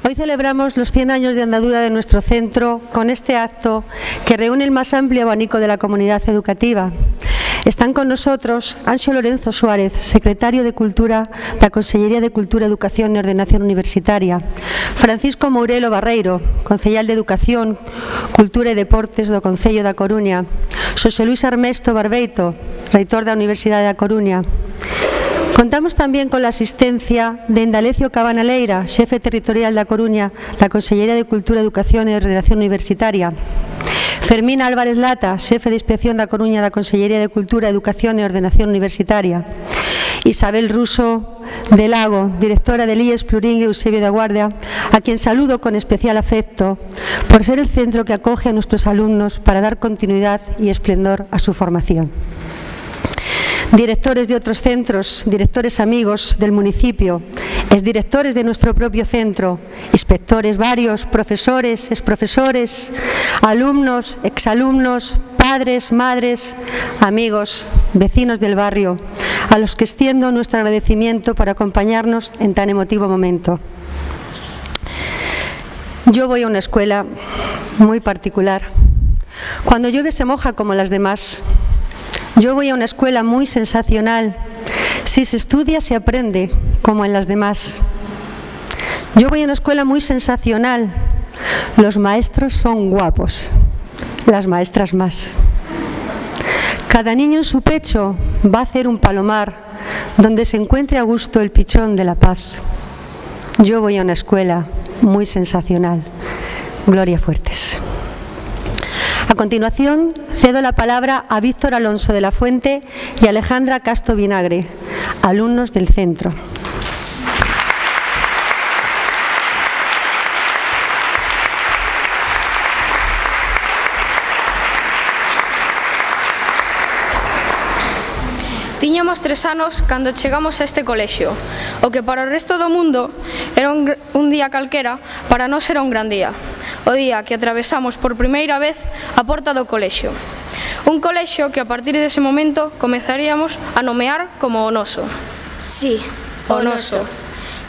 Hoy celebramos los 100 años de andadura de nuestro centro con este acto que reúne el más amplio abanico de la comunidad educativa. Están con nosotros Anxo Lorenzo Suárez, secretario de Cultura da Consellería de Cultura, Educación e Ordenación Universitaria, Francisco Mourelo Barreiro, concellal de Educación, Cultura e Deportes do Concello da Coruña, Xosé Luís Armesto Barbeito, reitor da Universidade da Coruña. Contamos tamén con a asistencia de Indalecio Cabanaleira, xefe territorial da Coruña da Consellería de Cultura, Educación e Ordenación Universitaria, Fermín Álvarez Lata, xefe de Inspección da Coruña da Consellería de Cultura, Educación e Ordenación Universitaria, Isabel Ruso de Lago, directora del IES Plurín Eusebio da Guardia, a quien saludo con especial afecto por ser el centro que acoge a nuestros alumnos para dar continuidad y esplendor a su formación. Directores de otros centros, directores amigos del municipio, exdirectores de nuestro propio centro, inspectores varios, profesores, exprofesores, alumnos, exalumnos, padres, madres, amigos, vecinos del barrio, a los que extiendo nuestro agradecimiento por acompañarnos en tan emotivo momento. Yo voy a una escuela muy particular. Cuando llueve se moja como las demás. Yo voy a una escuela muy sensacional. Si se estudia, se aprende, como en las demás. Yo voy a una escuela muy sensacional. Los maestros son guapos, las maestras más. Cada niño en su pecho va a hacer un palomar donde se encuentre a gusto el pichón de la paz. Yo voy a una escuela muy sensacional. Gloria Fuertes. A continuación, cedo la palabra a Víctor Alonso de la Fuente y Alejandra Casto Vinagre, alumnos del centro. Tiñamos 3 anos cando chegamos a este colexio. O que para o resto do mundo era un día calquera, para nós era un gran día. O día que atravesamos por primeira vez a porta do colexio. Un colexio que a partir dese momento comezaríamos a nomear como o noso. Sí, o noso.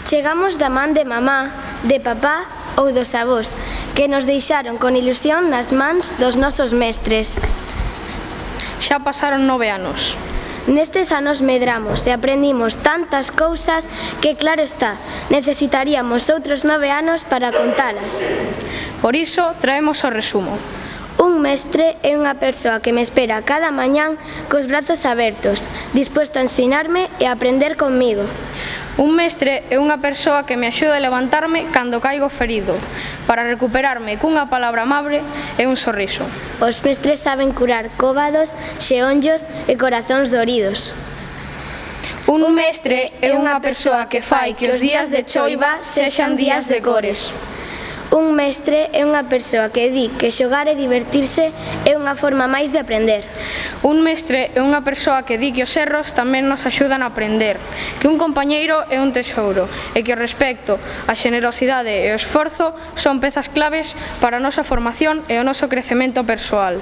Chegamos da man de mamá, de papá ou dos avós, que nos deixaron con ilusión nas mans dos nosos mestres. Xa pasaron 9 anos. Nestes anos medramos e aprendimos tantas cousas que, claro está, necesitaríamos outros 9 anos para contalas. Por iso, traemos o resumo. Un mestre é unha persoa que me espera cada mañán cos brazos abertos, dispuesto a ensinarme e a aprender comigo. Un mestre é unha persoa que me axuda a levantarme cando caigo ferido, para recuperarme cunha palabra amable e un sorriso. Os mestres saben curar cóbados, xeonllos e corazóns doridos. Un mestre é unha persoa que fai que os días de choiva sexan días de cores. Un mestre é unha persoa que di que xogar e divertirse é unha forma máis de aprender. Un mestre é unha persoa que di que os erros tamén nos axudan a aprender, que un compañeiro é un tesouro e que o respecto, a xenerosidade e o esforzo son pezas claves para a nosa formación e o noso crecemento persoal.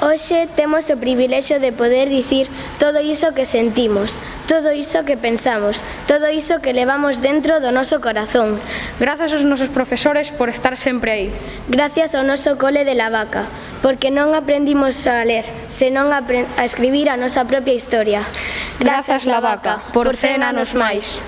Hoxe temos o privilexio de poder dicir todo iso que sentimos, todo iso que pensamos, todo iso que levamos dentro do noso corazón. Grazas aos nosos profesores por estar sempre aí. Gracias ao noso cole de La Vaca, porque non aprendimos a ler, senón a escribir a nosa propia historia. Grazas La Vaca, por 100 anos máis.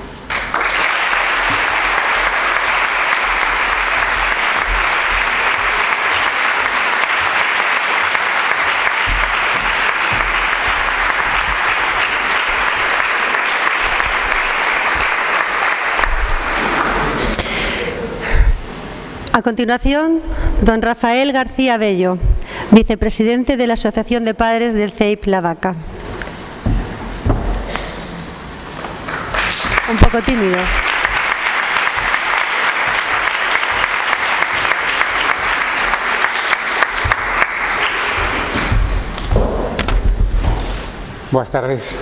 A continuación, don Rafael García Bello, vicepresidente de la Asociación de Padres del CEIP La Vaca. Un poco tímido. Boas tardes.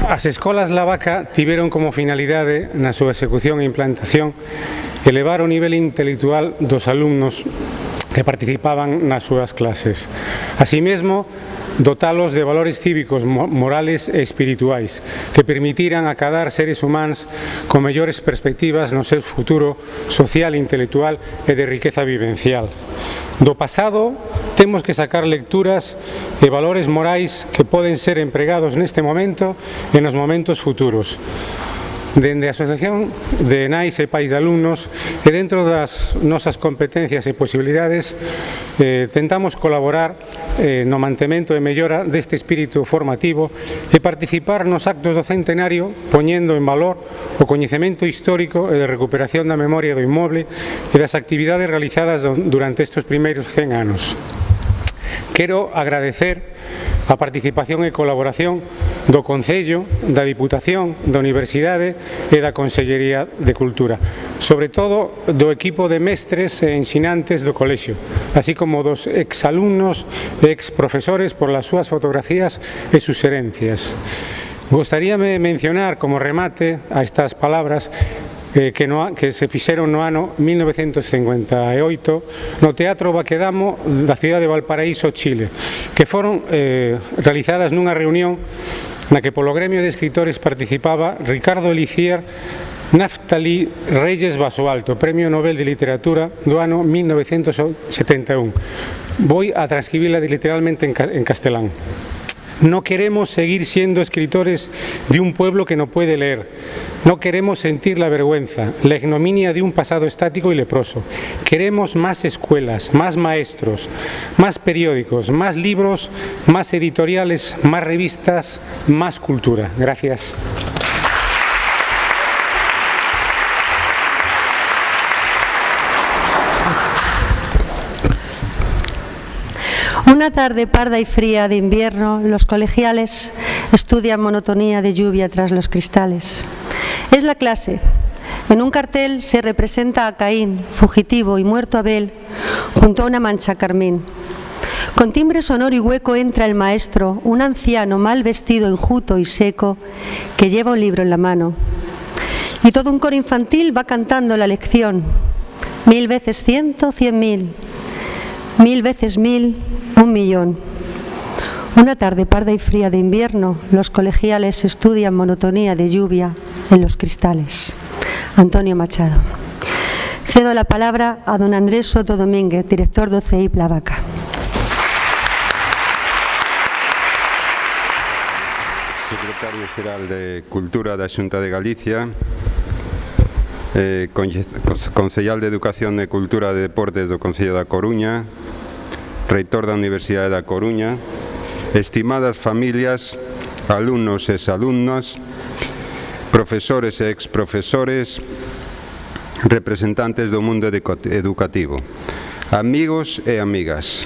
As escolas La Vaca tiveron como finalidade na súa execución e implantación elevar o nivel intelectual dos alumnos que participaban nas súas clases. Así mesmo, dotalos de valores cívicos, morales e espirituais que permitiran acadar seres humanos con mellores perspectivas no seu futuro social, intelectual e de riqueza vivencial. Do pasado temos que sacar lecturas e valores morais que poden ser empregados neste momento e nos momentos futuros. Dende a Asociación de Nais e Pais de Alumnos e dentro das nosas competencias e posibilidades tentamos colaborar no mantemento e mellora deste espírito formativo e participar nos actos do centenario poñendo en valor o coñecemento histórico e de recuperación da memoria do inmoble e das actividades realizadas durante estes primeiros 100 anos. Quero agradecer a participación e colaboración do Concello, da Diputación, da Universidade e da Consellería de Cultura, sobre todo do equipo de mestres e ensinantes do colexio, así como dos exalumnos e exprofesores por las súas fotografías e suxerencias. Gostaríame mencionar como remate a estas palabras que se fixeron no ano 1958 no Teatro Baquedamo da cidade de Valparaíso, Chile, que foron realizadas nunha reunión na que polo gremio de escritores participaba Ricardo Elicier, Naftali Reyes Basoalto, Premio Nobel de Literatura do ano 1971. Voy a transcribirla literalmente en castelán. No queremos seguir siendo escritores de un pueblo que no puede leer. No queremos sentir la vergüenza, la ignominia de un pasado estático y leproso. Queremos más escuelas, más maestros, más periódicos, más libros, más editoriales, más revistas, más cultura. Gracias. Una tarde parda y fría de invierno, los colegiales estudian monotonía de lluvia tras los cristales. Es la clase. En un cartel se representa a Caín, fugitivo y muerto Abel, junto a una mancha carmín. Con timbre sonoro y hueco entra el maestro, un anciano mal vestido, enjuto y seco, que lleva un libro en la mano. Y todo un coro infantil va cantando la lección. 1000 veces 100, 100.000. 1000 veces 1000, 1.000.000. Una tarde parda y fría de invierno, los colegiales estudian monotonía de lluvia en los cristales. Antonio Machado. Cedo la palabra a don Andrés Soto Domínguez, director do CEIP La Vaca. Secretario Xeral de Cultura da Xunta de Galicia, Concellal de Educación e Cultura de Deportes do Concello da Coruña, Reitor da Universidade da Coruña, estimadas familias, alumnos e exalumnas, profesores e exprofesores, representantes do mundo educativo, amigos e amigas.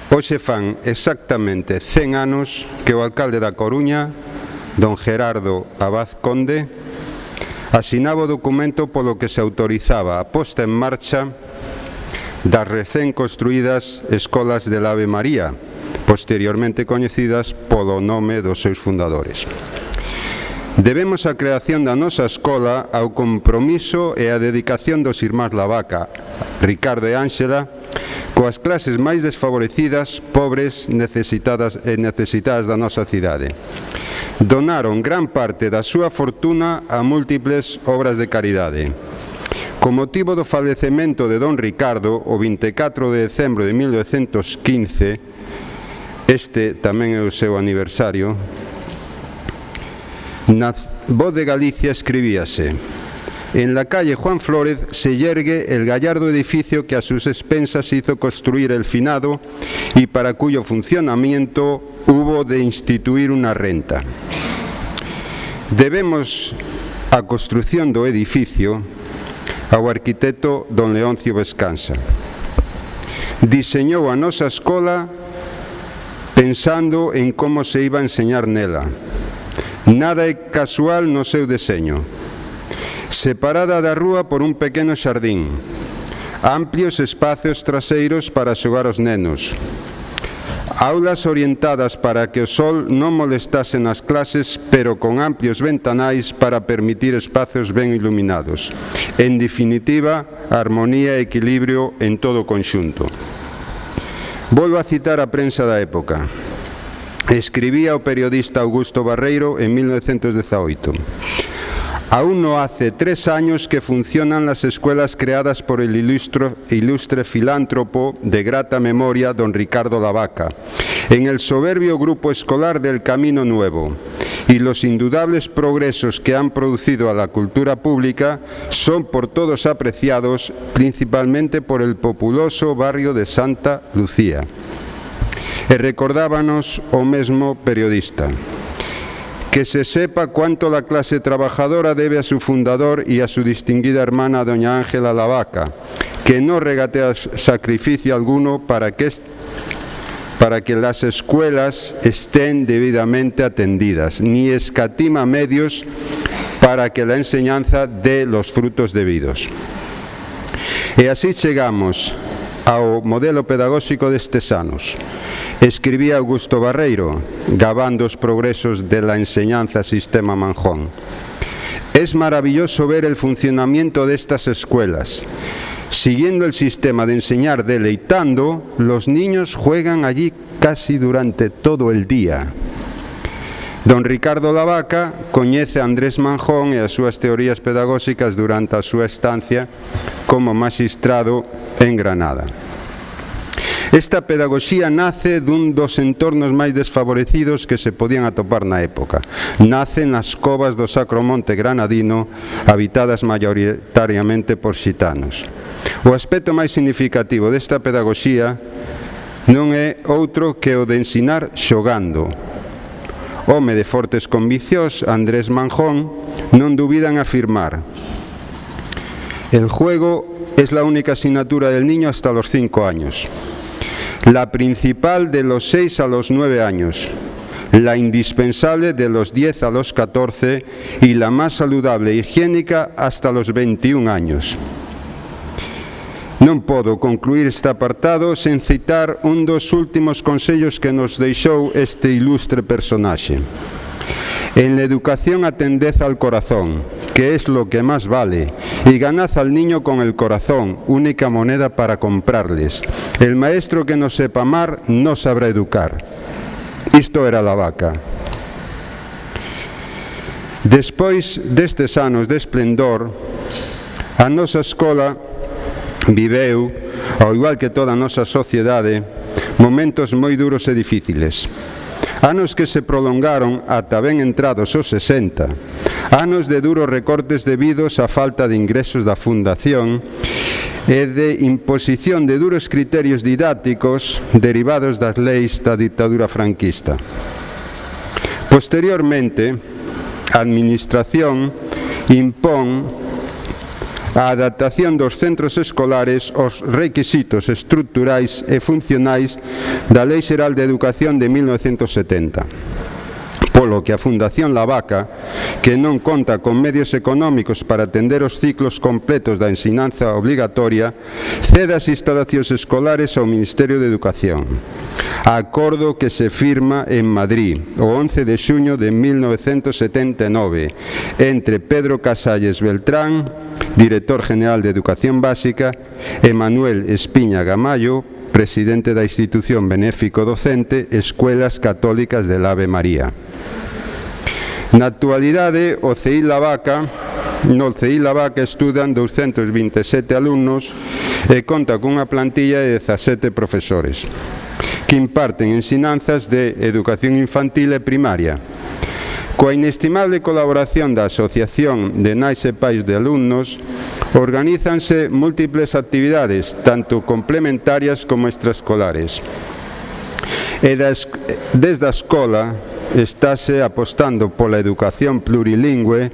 Hoxe fan exactamente 100 anos que o alcalde da Coruña, don Gerardo Abad Conde, asinaba o documento polo que se autorizaba a posta en marcha das recén construídas escolas del Ave María, posteriormente coñecidas polo nome dos seus fundadores. Debemos a creación da nosa escola ao compromiso e a dedicación dos irmáns La Vaca, Ricardo e Ángela, coas clases máis desfavorecidas, pobres, necesitadas da nosa cidade. Donaron gran parte da súa fortuna a múltiples obras de caridade. Con motivo do falecemento de don Ricardo, o 24 de decembro de 1915, este tamén é o seu aniversario, na Voz de Galicia escribíase: en la calle Juan Flórez se yergue el gallardo edificio que a sus expensas hizo construir el finado y para cuyo funcionamiento hubo de instituir una renta. Debemos a construción do edificio ao arquitecto don Leoncio Vescansa. Diseñou a nosa escola pensando en como se iba a enseñar nela. Nada é casual no seu deseño. Separada da rúa por un pequeno xardín, amplios espacios traseiros para xogar os nenos, aulas orientadas para que o sol non molestase nas clases, pero con amplios ventanais para permitir espacios ben iluminados. En definitiva, armonía e equilibrio en todo o conxunto. Volvo a citar a prensa da época. Escribía o periodista Augusto Barreiro en 1918. Aún no hace 3 años que funcionan las escuelas creadas por el ilustre filántropo de grata memoria don Ricardo Lavaca, en el soberbio grupo escolar del Camino Nuevo, y los indudables progresos que han producido a la cultura pública son por todos apreciados, principalmente por el populoso barrio de Santa Lucía. E recordábanos o mesmo periodista: que se sepa cuánto la clase trabajadora debe a su fundador y a su distinguida hermana doña Ángela Lavaca, que no regatea sacrificio alguno para que las escuelas estén debidamente atendidas, ni escatima medios para que la enseñanza dé los frutos debidos. E así chegamos ao modelo pedagóxico destes anos. Escribía Augusto Barreiro, gabando os progresos de la enseñanza sistema Manjón. Es maravilloso ver el funcionamiento de estas escuelas. Siguiendo el sistema de enseñar deleitando, los niños juegan allí casi durante todo el día. Don Ricardo Lavaca coñece a Andrés Manjón e as súas teorías pedagóxicas durante a súa estancia como magistrado en Granada. Esta pedagogía nace dun dos entornos máis desfavorecidos que se podían atopar na época. Nace nas covas do Sacromonte granadino, habitadas maioritariamente por xitanos. O aspecto máis significativo desta pedagogía non é outro que o de ensinar xogando. Home de fortes conviccións, Andrés Manjón, non dubida en afirmar: el juego es la única asignatura del niño hasta los 5 años. La principal de los 6 a los 9 años, la indispensable de los 10 a los 14 y la más saludable e higiénica hasta los 21 años. Non podo concluir este apartado sen citar un dos últimos consellos que nos deixou este ilustre personaxe. En la educación atended al corazón, que es lo que más vale, y ganad al niño con el corazón, única moneda para comprarles. El maestro que no sepa amar no sabrá educar. Isto era Lavaca. Despois destes anos de esplendor, a nosa escola viveu, ao igual que toda a nosa sociedade, momentos moi duros e difíciles. Anos que se prolongaron ata ben entrados os 60, anos de duros recortes debidos á falta de ingresos da Fundación e de imposición de duros criterios didácticos derivados das leis da ditadura franquista. Posteriormente, a Administración impón a adaptación dos centros escolares aos requisitos estruturais e funcionais da Lei Xeral de Educación de 1970. Polo que a Fundación Lavaca, que non conta con medios económicos para atender os ciclos completos da ensinanza obligatoria, cede as instalacións escolares ao Ministerio de Educación. Acordo que se firma en Madrid o 11 de xuño de 1979 entre Pedro Casalles Beltrán, director general de Educación Básica, e Manuel Espiña Gamallo, presidente da institución benéfico docente Escuelas Católicas del Ave María. Na actualidade, no CEI Lavaca estudan 227 alumnos e conta cunha plantilla de 17 profesores que imparten ensinanzas de educación infantil e primaria. Coa inestimable colaboración da Asociación de Nais e Pais de Alumnos, organízanse múltiples actividades, tanto complementarias como extraescolares. E desde a escola estáse apostando pola educación plurilingüe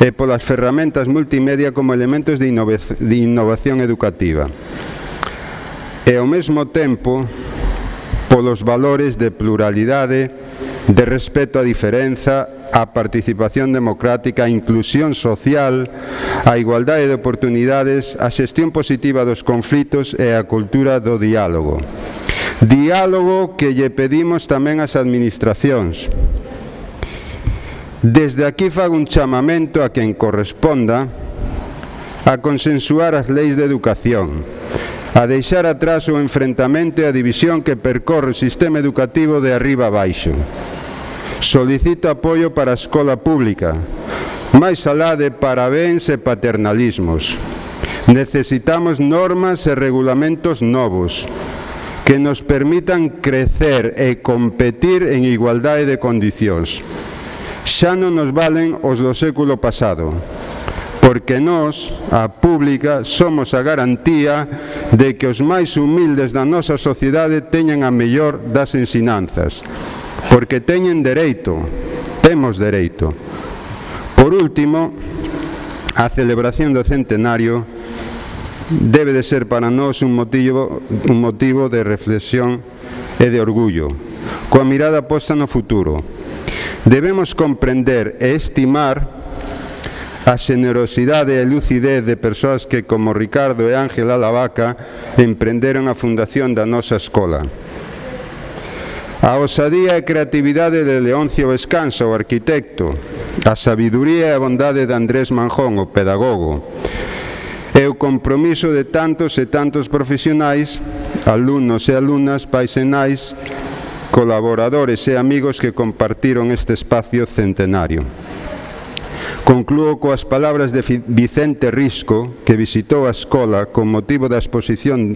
e polas ferramentas multimedia como elementos de innovación educativa. E ao mesmo tempo, polos valores de pluralidade, de respeto á diferenza, a participación democrática, a inclusión social, a igualdade de oportunidades, a xestión positiva dos conflitos e a cultura do diálogo. Diálogo que lle pedimos tamén ás administracións. Desde aquí fago un chamamento a quen corresponda a consensuar as leis de educación, a deixar atrás o enfrentamento e a división que percorre o sistema educativo de arriba a baixo. Solicito apoio para a escola pública, máis alá de parabéns e paternalismos. Necesitamos normas e regulamentos novos que nos permitan crecer e competir en igualdade de condicións. Xa non nos valen os do século pasado, porque nós, a pública, somos a garantía de que os máis humildes da nosa sociedade teñan a mellor das ensinanzas, porque teñen dereito, temos dereito. Por último, a celebración do centenario debe de ser para nós un motivo de reflexión e de orgullo, coa mirada posta no futuro. Debemos comprender e estimar a xenerosidade e lucidez de persoas que, como Ricardo e Ángela Lavaca, emprenderon a fundación da nosa escola. A osadía e creatividade de Leoncio Vescanza, o arquitecto, a sabiduría e a bondade de Andrés Manjón, o pedagogo, e o compromiso de tantos e tantos profesionais, alumnos e alumnas, pais e nais, colaboradores e amigos que compartiron este espacio centenario. Conclúo coas palabras de Vicente Risco, que visitou a escola con motivo da exposición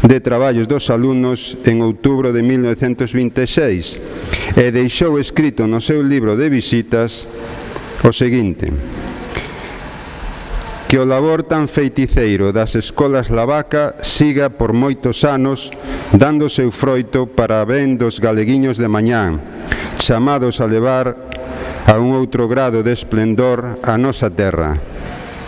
de traballos dos alumnos en outubro de 1926 e deixou escrito no seu libro de visitas o seguinte: que o labor tan feiticeiro das escolas Lavaca siga por moitos anos dando seu froito para ben dos galeguiños de mañán, chamados a levar a un outro grado de esplendor a nosa terra.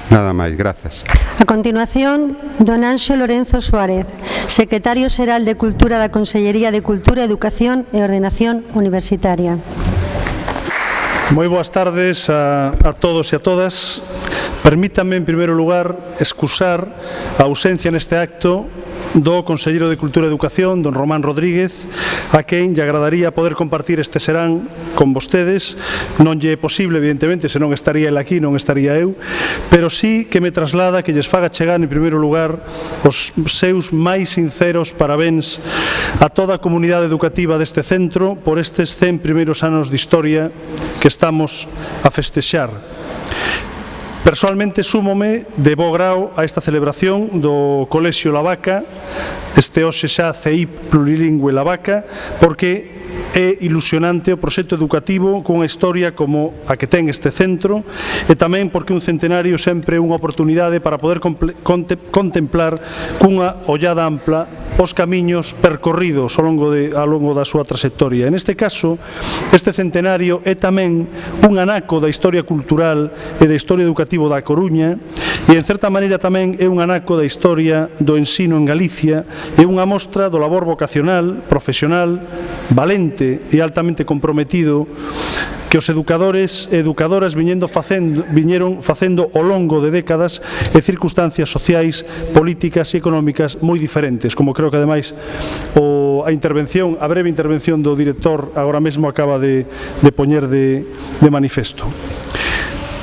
Nada máis, grazas. A continuación, don Anxo Lorenzo Suárez, secretario xeral de Cultura da Consellería de Cultura, Educación e Ordenación Universitaria. Moi boas tardes a todos e a todas. Permítanme, en primeiro lugar, excusar a ausencia neste acto do Conselleiro de Cultura e Educación, don Román Rodríguez, a quen lle agradaría poder compartir este serán con vostedes. Non lle é posible, evidentemente, senón estaría el aquí, non estaría eu, pero sí que me traslada que lles faga chegar, en primeiro lugar, os seus máis sinceros parabéns a toda a comunidade educativa deste centro por estes 100 primeiros anos de historia que estamos a festexar. Persoalmente súmome de bo grao a esta celebración do Colexio Lavaca, este hoxe xa CEIP plurilingüe Lavaca, porque é ilusionante o proxecto educativo cunha historia como a que ten este centro e tamén porque un centenario sempre é unha oportunidade para poder contemplar cunha ollada ampla os camiños percorridos ao longo da súa trayectoria. En este caso, este centenario é tamén un anaco da historia cultural e da historia educativa da Coruña e, en certa maneira, tamén é un anaco da historia do ensino en Galicia e unha mostra do labor vocacional, profesional, valente e altamente comprometido que os educadores e educadoras viñeron facendo ao longo de décadas e circunstancias sociais, políticas e económicas moi diferentes, como creo que ademais a breve intervención do director agora mesmo acaba de poñer de manifesto.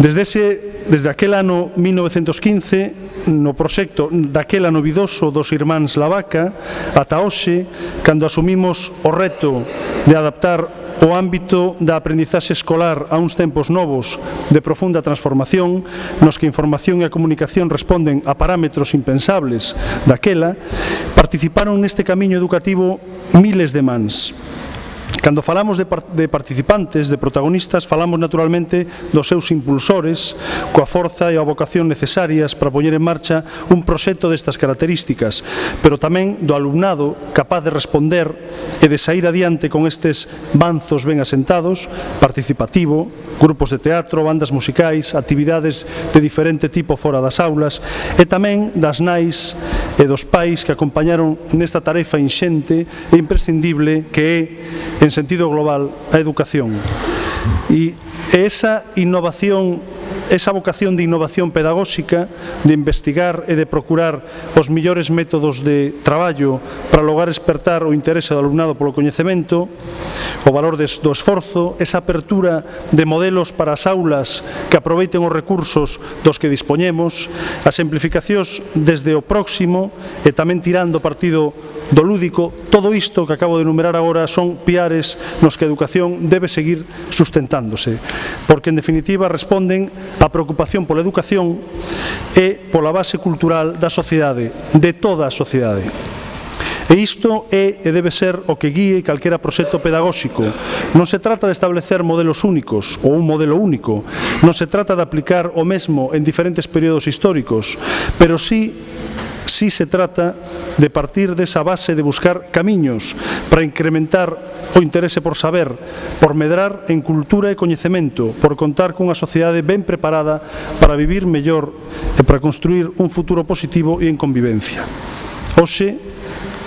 Desde aquel ano 1915, no proxecto daquela novidoso dos irmáns Lavaca, ata hoxe, cando asumimos o reto de adaptar o ámbito da aprendizaxe escolar a uns tempos novos de profunda transformación, nos que a información e a comunicación responden a parámetros impensables daquela, participaron neste camiño educativo miles de mans. Cando falamos de participantes, de protagonistas, falamos naturalmente dos seus impulsores, coa forza e a vocación necesarias para poñer en marcha un proxecto destas características, pero tamén do alumnado capaz de responder e de sair adiante con estes banzos ben asentados, participativo, grupos de teatro, bandas musicais, actividades de diferente tipo fora das aulas, e tamén das nais e dos pais que acompañaron nesta tarefa inxente e imprescindible que é, en sentido global, a educación. E esa innovación esa vocación de innovación pedagóxica, de investigar e de procurar os millores métodos de traballo para lograr despertar o interese do alumnado polo coñecemento, o valor do esforzo, esa apertura de modelos para as aulas que aproveiten os recursos dos que dispoñemos, as simplificacións desde o próximo e tamén tirando partido do lúdico. Todo isto que acabo de enumerar agora son piares nos que a educación debe seguir sustentándose, porque en definitiva responden á preocupación pola educación e pola base cultural da sociedade, de toda a sociedade. E isto é e debe ser o que guíe calquera proxecto pedagóxico. Non se trata de establecer modelos únicos ou un modelo único, non se trata de aplicar o mesmo en diferentes períodos históricos, pero sí se trata de partir desa base de buscar camiños para incrementar o interese por saber, por medrar en cultura e coñecemento, por contar cunha sociedade ben preparada para vivir mellor e para construir un futuro positivo e en convivencia. Hoxe,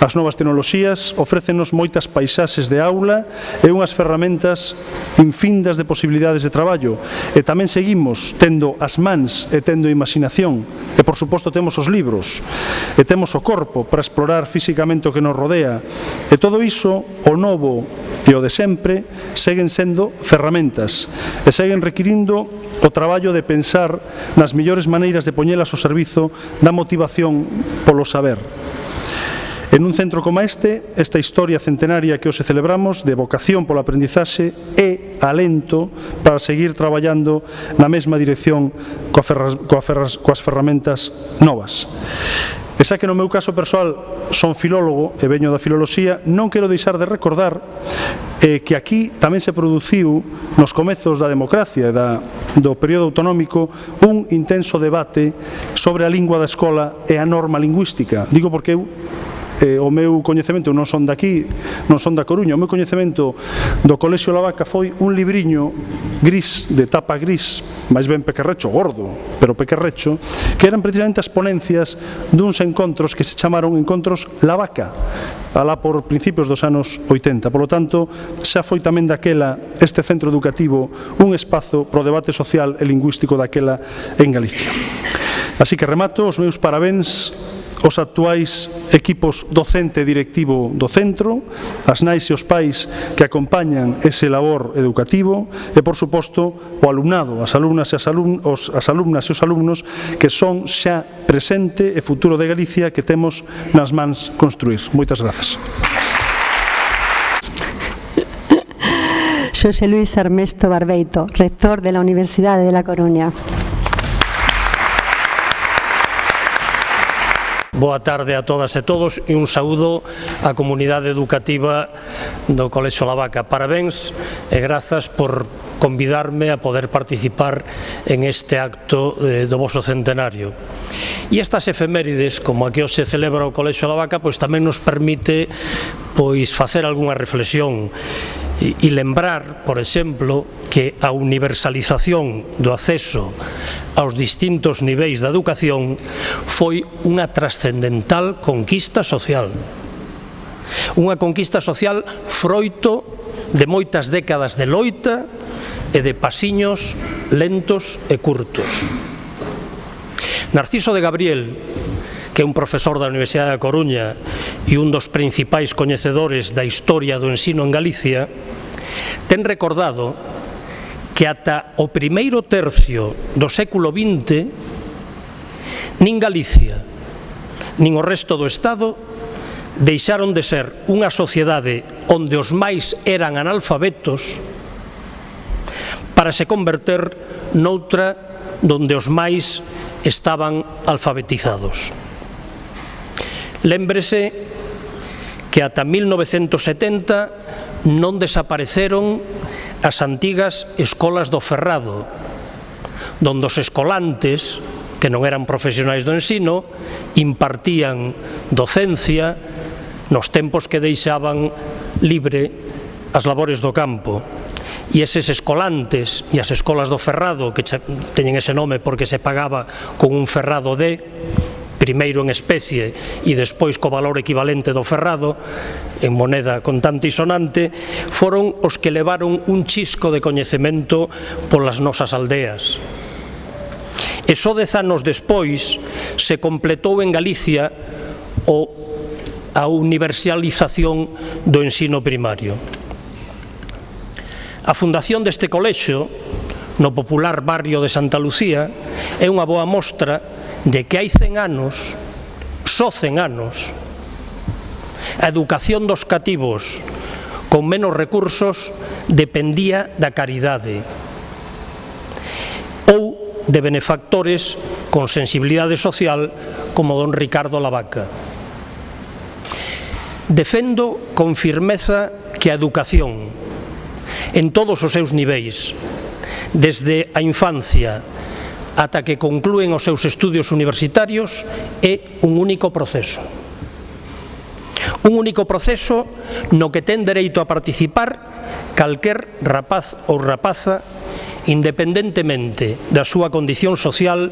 as novas tecnoloxías ofrécenos moitas paisaxes de aula e unhas ferramentas infindas de posibilidades de traballo, e tamén seguimos tendo as mans e tendo a imaginación, e por suposto temos os libros e temos o corpo para explorar físicamente o que nos rodea, e todo iso, o novo e o de sempre, seguen sendo ferramentas e seguen requirindo o traballo de pensar nas mellores maneiras de poñelas ao servizo da motivación polo saber. En un centro como este, esta historia centenaria que hoxe celebramos de vocación polo aprendizaxe é alento para seguir traballando na mesma dirección coas ferramentas novas. E xa que no meu caso persoal son filólogo e veño da filoloxía, non quero deixar de recordar que aquí tamén se produciu nos comezos da democracia e do período autonómico un intenso debate sobre a lingua da escola e a norma lingüística. Digo porque o meu coñecemento, non son daqui, non son da Coruña, o meu coñecemento do Colexio La Vaca foi un libriño gris, de tapa gris, máis ben pequerrecho, gordo, pero pequerrecho, que eran precisamente as ponencias duns encontros que se chamaron Encontros La Vaca, alá por principios dos anos 80. Por lo tanto, xa foi tamén daquela este centro educativo un espazo pro debate social e lingüístico daquela en Galicia. Así que remato, os meus parabéns os actuais equipos docente e directivo do centro, as nais e os pais que acompañan ese labor educativo e, por suposto, o alumnado, as alumnas e os alumnos que son xa presente e futuro de Galicia que temos nas mans construir. Moitas grazas. Xosé Luis Armesto Barbeito, rector de la Universidade de La Coruña. Boa tarde a todas e todos e un saúdo á comunidade educativa do Colexio La Vaca. Parabéns e grazas por convidarme a poder participar en este acto do voso centenario. E estas efemérides, como a que hoxe celebra o Colexio La Vaca, pois tamén nos permite facer algunha reflexión e lembrar, por exemplo, que a universalización do acceso aos distintos niveis da educación foi unha trascendental conquista social. Unha conquista social froito de moitas décadas de loita e de pasiños lentos e curtos. Narciso de Gabriel, que é un profesor da Universidade da Coruña e un dos principais coñecedores da historia do ensino en Galicia, ten recordado que ata o primeiro tercio do século XX nin Galicia nin o resto do Estado deixaron de ser unha sociedade onde os máis eran analfabetos para se converter noutra donde os máis estaban alfabetizados. Lémbrese que ata 1970 non desapareceron as antigas escolas do Ferrado, donde os escolantes, que non eran profesionais do ensino, impartían docencia nos tempos que deixaban libre as labores do campo. E eses escolantes e as escolas do Ferrado, que teñen ese nome porque se pagaba con un ferrado de, primeiro en especie e despois co valor equivalente do ferrado, en moneda contante e sonante, foron os que levaron un chisco de coñecemento polas nosas aldeas. e só 10 anos despois se completou en Galicia a universalización do ensino primario. A fundación deste colexio, no popular barrio de Santa Lucía, é unha boa mostra de que hai 100 anos, só 100 anos, a educación dos cativos con menos recursos dependía da caridade ou de benefactores con sensibilidade social como don Ricardo Lavaca. Defendo con firmeza que a educación, en todos os seus niveis, desde a infancia ata que conclúen os seus estudios universitarios, é un único proceso. Un único proceso no que ten dereito a participar calquer rapaz ou rapaza independentemente da súa condición social,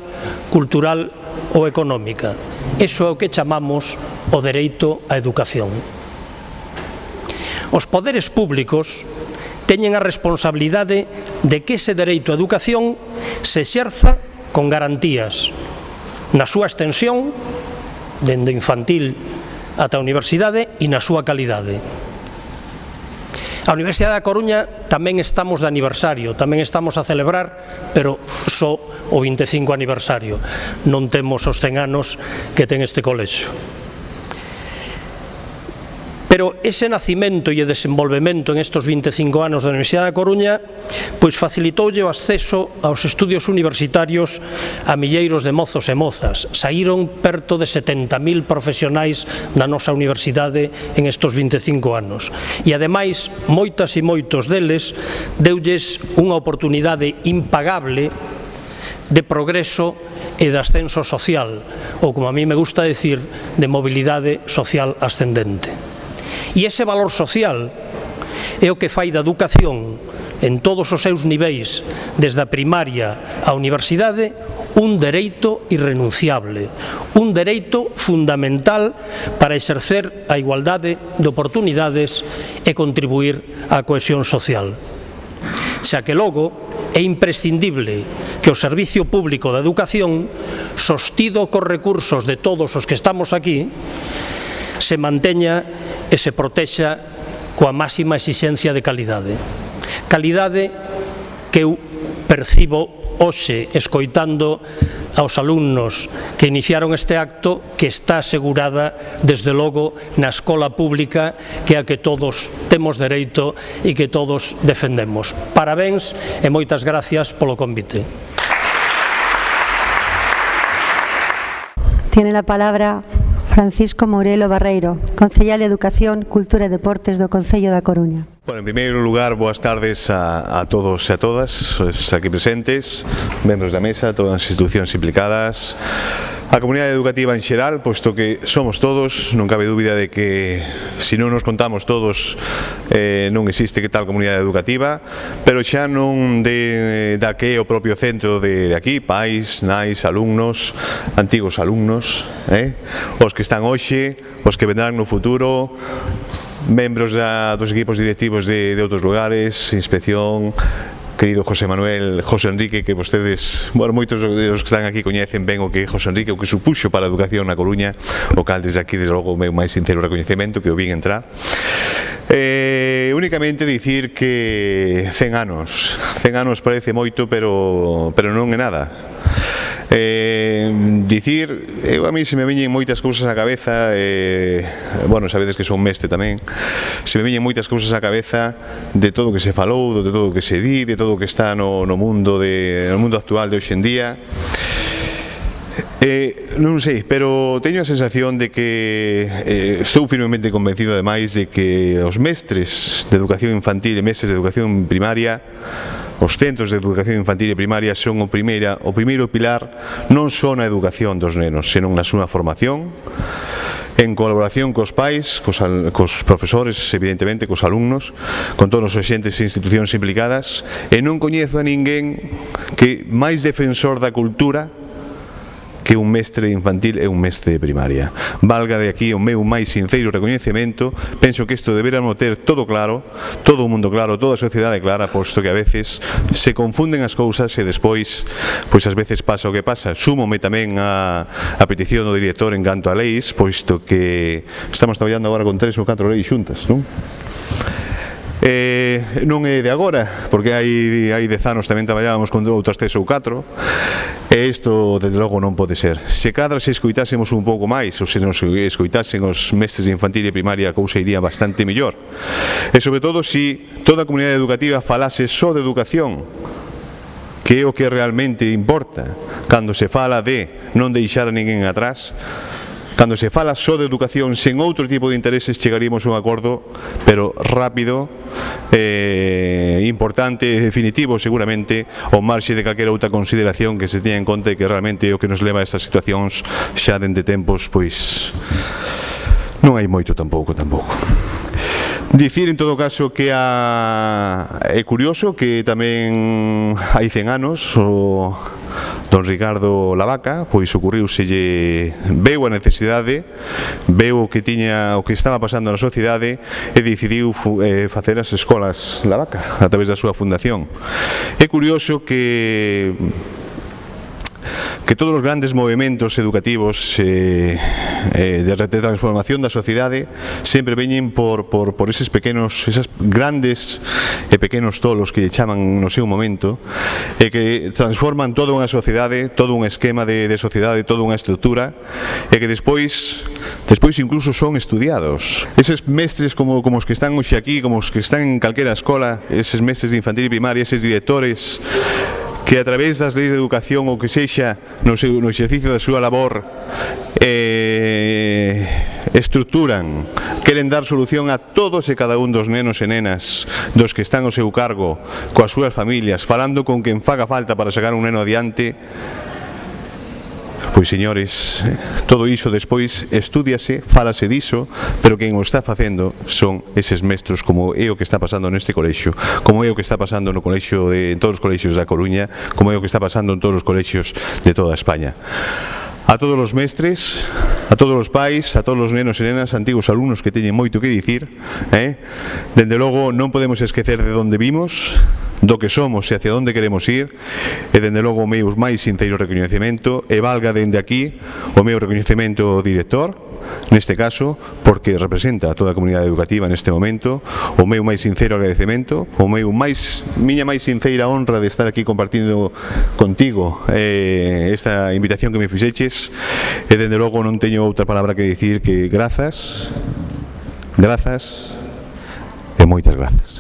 cultural ou económica. Iso é o que chamamos o dereito á educación. Os poderes públicos teñen a responsabilidade de que ese dereito á educación se exerza con garantías na súa extensión, dende infantil ata a universidade, e na súa calidade. A Universidade da Coruña tamén estamos de aniversario, tamén estamos a celebrar, pero só o 25 aniversario. Non temos os 100 anos que ten este colexio. Pero ese nacimento e desenvolvemento en estes 25 anos da Universidade da Coruña pois facilitoulle o acceso aos estudios universitarios a milleiros de mozos e mozas. Saíron perto de 70.000 profesionais na nosa universidade en estes 25 anos. E ademais, moitas e moitos deles deulles unha oportunidade impagable de progreso e de ascenso social, ou como a mí me gusta decir, de mobilidade social ascendente. E ese valor social é o que fai da educación en todos os seus niveis, desde a primaria á universidade, un dereito irrenunciable, un dereito fundamental para exercer a igualdade de oportunidades e contribuir á cohesión social. Xa que logo é imprescindible que o Servicio Público da Educación, sostido cos recursos de todos os que estamos aquí, se manteña e se protexa coa máxima exixencia de calidade. Calidade que eu percibo hoxe escoitando aos alumnos que iniciaron este acto, que está asegurada desde logo na escola pública, que é a que todos temos dereito e que todos defendemos. Parabéns e moitas gracias polo convite. Tiene la palabra Francisco Mourelo Barreiro, Concellal de Educación, Cultura e Deportes do Concello da Coruña. Bueno, en primeiro lugar, boas tardes a todos e a todas os aquí presentes, membros da mesa, todas as institucións implicadas, a comunidade educativa en xeral, posto que somos todos, non cabe dúbida de que se non nos contamos todos non existe que tal comunidade educativa, pero xa non da que é o propio centro de aquí, pais, nais, alumnos, antigos alumnos, os que están hoxe, os que vendrán no futuro, membros dos equipos directivos de outros lugares, inspección, querido José Manuel, José Enrique, que vostedes, bueno, moitos dos que están aquí coñecen ben o que é José Enrique, o que supuxo para a educación na Coruña, o cal desde aquí, desde logo, o meu máis sincero recoñecemento, que o vin entrar. Únicamente dicir que 100 anos parece moito, pero non é nada. A mí se me veñen moitas cousas á cabeza, bueno, sabedes que son mestre tamén, se me veñen moitas cousas á cabeza de todo o que se falou, de todo o que se di, de todo o que está no mundo actual de hoxe en día. Non sei, pero teño a sensación de que estou firmemente convencido ademais de que os mestres de educación infantil e mestres de educación primaria, os centros de educación infantil e primaria son o primeiro pilar non só na educación dos nenos, senón na súa formación, en colaboración cos pais, cos profesores, evidentemente, cos alumnos, con todos os xentes e institucións implicadas, e non coñezo a ninguén que máis defensor da cultura que un mestre infantil e un mestre de primaria. Valga de aquí o meu máis sinceiro recoñecemento. Penso que isto deberamos ter todo claro, todo o mundo claro, toda a sociedade clara, posto que a veces se confunden as cousas e despois, pois ás veces pasa o que pasa. Súmome tamén a petición do director en canto a leis, posto que estamos traballando agora con 3 ou 4 leis xuntas, non? Non é de agora, porque hai 10 anos tamén traballábamos con outras 3 ou 4, e isto, desde logo, non pode ser. Se cadra se escoitásemos un pouco máis, ou se nos escoitasen os mestres de infantil e primaria, a cousa iría bastante mellor. E, sobre todo, se toda a comunidade educativa falase só de educación, que é o que realmente importa, cando se fala de non deixar a ninguén atrás. Cando se fala só de educación, sen outro tipo de intereses, chegaríamos a un acordo, pero rápido, importante e definitivo, seguramente, ao marxe de calquera outra consideración que se teña en conta e que realmente é o que nos leva a estas situacións xa dende tempos, pois non hai moito tampouco. Dicir, en todo caso, que é curioso que tamén hai 100 anos o don Ricardo Lavaca, pois ocurriuselle, veu a necesidade, veu o que estaba pasando na sociedade e decidiu facer as escolas Lavaca a través da súa fundación. É curioso que todos os grandes movimentos educativos de transformación da sociedade sempre veñen por esas grandes e pequenos tolos que lle chaman no seu momento, e que transforman toda unha sociedade, todo un esquema de sociedade, toda unha estrutura, e que despois incluso son estudiados. Eses mestres como os que están hoxe aquí, como os que están en calquera escola, eses mestres de infantil e primaria, eses directores que a través das leis de educación ou que sexa no exercicio da súa labor estructuran, queren dar solución a todos e cada un dos nenos e nenas dos que están ao seu cargo, coas súas familias, falando con quen faga falta para sacar un neno adiante. Pois, señores, todo iso despois estúdiase, fálase diso, pero quen o está facendo son eses mestros, como é o que está pasando neste colexio, como é o que está pasando en todos os colexios da Coruña, como é o que está pasando en todos os colexios de toda España. A todos os mestres, a todos os pais, a todos os nenos e nenas, antigos alumnos que teñen moito que dicir, dende logo non podemos esquecer de onde vimos, do que somos e hacia onde queremos ir, e dende logo o meu máis sincero recoñecemento, e valga dende aquí o meu recoñecemento ao director, neste caso, porque representa a toda a comunidade educativa neste momento, o meu máis sincero agradecemento, miña máis sincera honra de estar aquí compartindo contigo esta invitación que me fixeches, e dende logo non teño outra palabra que dicir que grazas e moitas grazas.